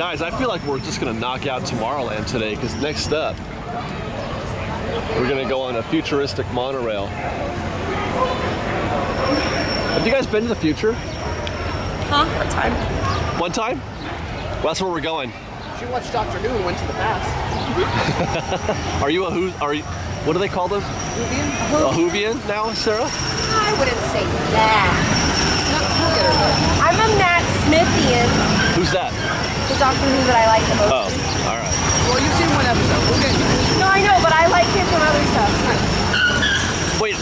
Guys, I feel like we're just gonna knock out Tomorrowland today because next up, we're gonna go on a futuristic monorail. Have you guys been to the future? Huh? One time. One time? Well, that's where we're going. She watched Dr. Who and went to the past. Are you a what do they call them? Whovian? A Whovian now, Sarah? I wouldn't say that. I'm a Matt Smithian. Who's that? The Doctor Who that I like the most. Oh, all right. Well, you've seen one episode. We'll get you. No, I know, but I like him from other stuff. Wait.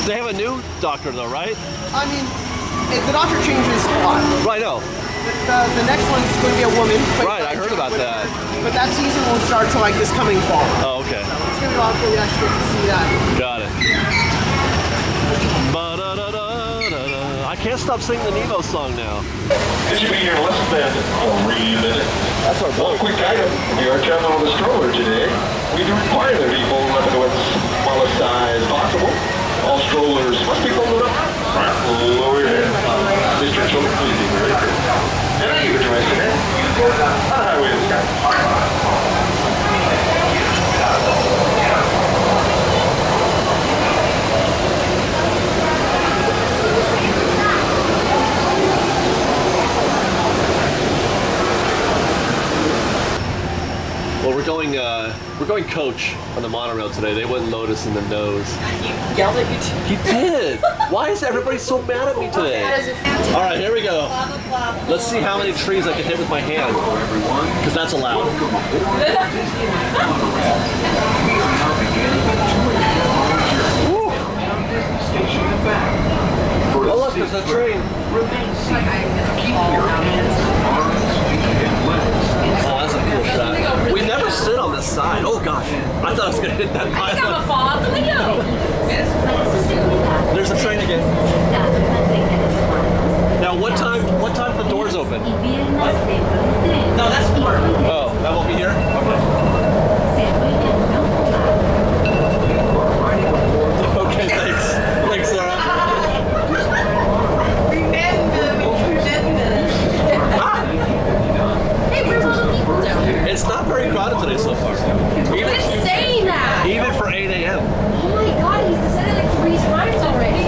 They have a new Doctor though, right? I mean, if the Doctor changes a lot. Right, no. The next one's going to be a woman. Right, I heard about that. But that season won't start till like this coming fall. Oh, okay. So it's going to be awesome to actually get to see that. Got it. I can't stop singing the Nemo song now. It should be here in less than 3 minutes. That's our boat. One quick item. If you are traveling with a stroller today, we do require that people limit to the smallest size possible. All strollers must be folded up. Lower your head. Mr. Children, please be very good. And now you can drive today. On the highway of the sky. Well, we're going coach on the monorail today. They wouldn't load us in the nose. You yelled at me too. He did. Why is everybody so mad at me today? All right, here we go. Let's see how many trees I can hit with my hand, because that's allowed. Woo. Oh look, there's a train. Oh, that's a cool shot. We never sit on this side. Oh gosh, I thought I was gonna hit that pile. I think I'm a fall. Look at you. There's a train again. Now, what time do the doors open? What? No, that's 4. Oh, that won't be here? Okay, thanks. Thanks, Sarah. It's not very crowded today so far. Quit saying that! Even for 8 a.m. Oh my god, he's decided like 3 times already.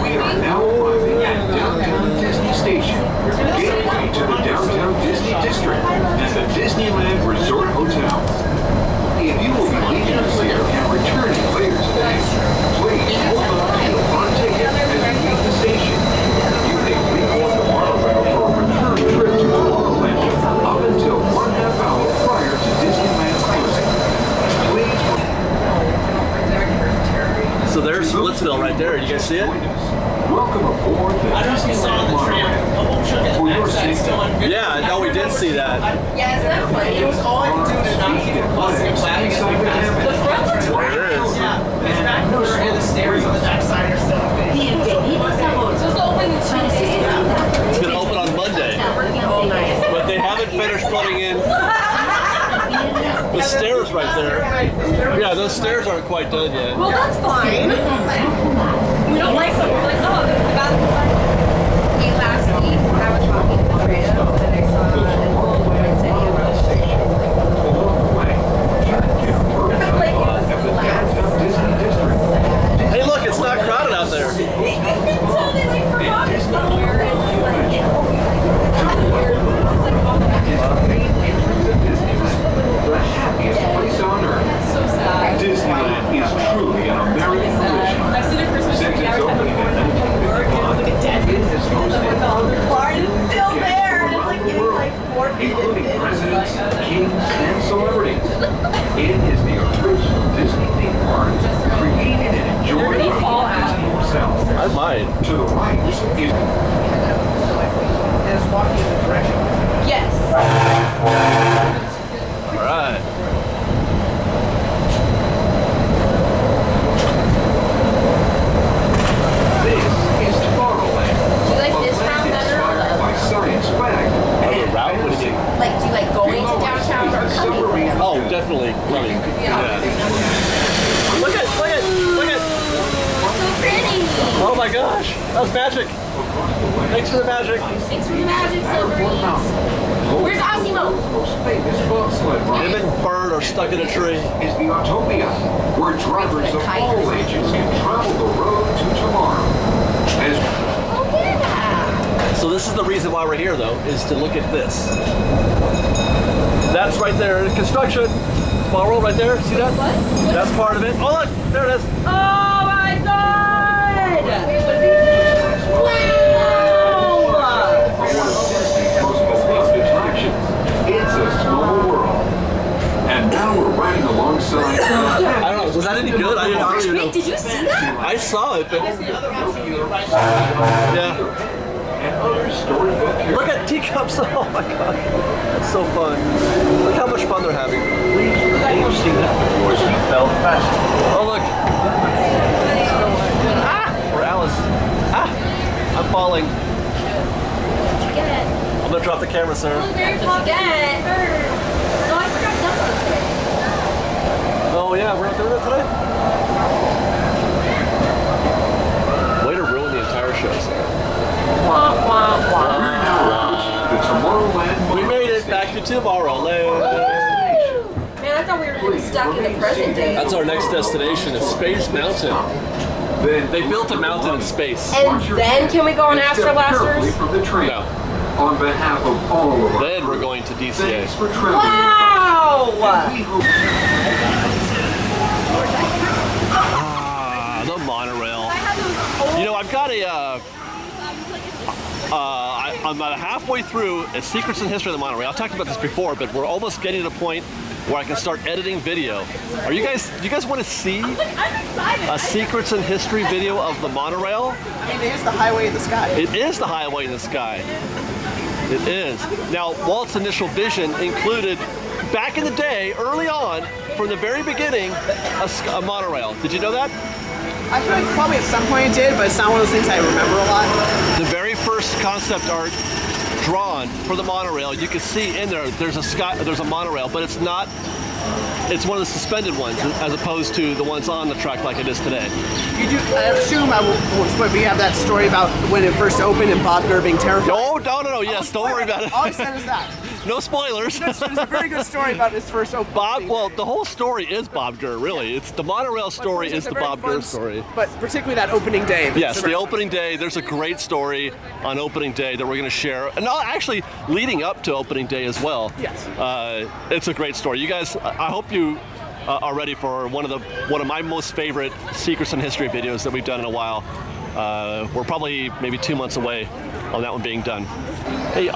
We are now arriving at Downtown Disney Station, gateway to the Downtown Disney District and the Disneyland Resort Hotel. If you will be leaving us here and returning later today, please hold on to your front ticket as you leave the station. You may leave on the monorail for a return trip to Monorail up until 1/2 hour prior to Disneyland closing. Please. So there's Splitsville right there. You guys see it? Welcome aboard the Disneyland Monorail. For your safety. Yeah, no, we did see that. Yeah, isn't that funny? It was all I could do to not keep busting and clapping as we passed. The front looks There it is. Yeah, it's back corner and the stairs on the back side are still open. So it's open Tuesday. It's gonna open on Monday, All night. but they haven't finished putting in the stairs right there. Yeah, those stairs aren't quite done yet. Well, that's fine. We don't like some. We're like, oh, the bathroom's fine. Last week, I was walking the trail, and I saw Hey, look, it's not crowded out there. So they like forgot it somewhere, and it's like, The happiest place on earth. so sad. Disneyland is truly an American tradition. I've seen a Christmas Since tree its every time opening I in go to work, and it's like a dead Christmas tree. And I'm like, oh, the barn is still there, and it's like getting like more people. including presidents, kings, and celebrities. It is the original Disney theme park, created and enjoyed Everybody fall by out. Disney himself. I might. To the right is And it's walking in the direction. Yes. All right. this is Tomorrowland. Do you like this round better or Inspired the by science fact Other and route? What do you fantasy. mean? like? Do you like going to downtown or coming? Oh, definitely running. Yeah. Look at, look at, look at. So pretty. Oh my gosh, that was magic. Across the way Thanks for the magic. Thanks for the magic, Silverleaf. Where's Osimo? Most famous bobsled ride They've been burned or stuck in a tree. is the Autopia, where drivers of all ages can travel the road to tomorrow. As Oh, yeah. So this is the reason why we're here, though, is to look at this. That's right there, construction. Small world right there. See that? What? That's part of it. Oh look, there it is. Oh my god! Wow! one of Disney's most beloved attractions, it's a small world. And now we're riding alongside. I don't know, was that any good? I don't even know. Wait, did you see that? I saw it, but yeah. And other storybook characters. Look at teacups. Oh my god, that's so fun. Look how much fun they're having. You've seen that before, seatbelt fasten. Oh look. Ah, or Alice. Ah, I'm falling. What'd you get? I'm gonna drop the camera, sir. What'd you get? No, I forgot Dumbo today. Oh yeah, we're not doing that today? Way to ruin the entire show, sir. The Tomorrowland. We made it back to Tomorrowland. Man, I thought we were gonna be stuck in the present day. That's our next destination, is Space Mountain. Then They built a mountain in space. And then can we go on Astro Blasters? From the train. No. On behalf of all of us. Then we're going to DCA. Thanks for traveling. Wow! We hope Ah, the monorail. You know, I've got a, I'm about halfway through a Secrets and History of the Monorail. I've talked about this before, but we're almost getting to the point where I can start editing video. Do you guys want to see I'm excited. a Secrets and History video of the monorail? I mean, it is the highway in the sky. It is the highway in the sky. It is. Now, Walt's initial vision included, back in the day, early on, from the very beginning, a monorail. Did you know that? I feel like probably at some point it did, but it's not one of those things I remember a lot. The very first concept art drawn for the monorail, you can see in there's a monorail, but it's not. It's one of the suspended ones, as opposed to the ones on the track like it is today. You do, I assume we have that story about when it first opened and Bob Gurr being terrified. Oh, no, yes, don't worry about it. All I said is that. No spoilers. It's a very good story about his first opening. Well, the whole story is Bob Gurr, really. It's the monorail story is the Bob Gurr story. But particularly that opening day. Yes, the opening day. There's a great story on opening day that we're going to share, and actually leading up to opening day as well. Yes. It's a great story. You guys, I hope you are ready for one of my most favorite Secrets and History videos that we've done in a while. We're probably maybe 2 months away on that one being done. Hey.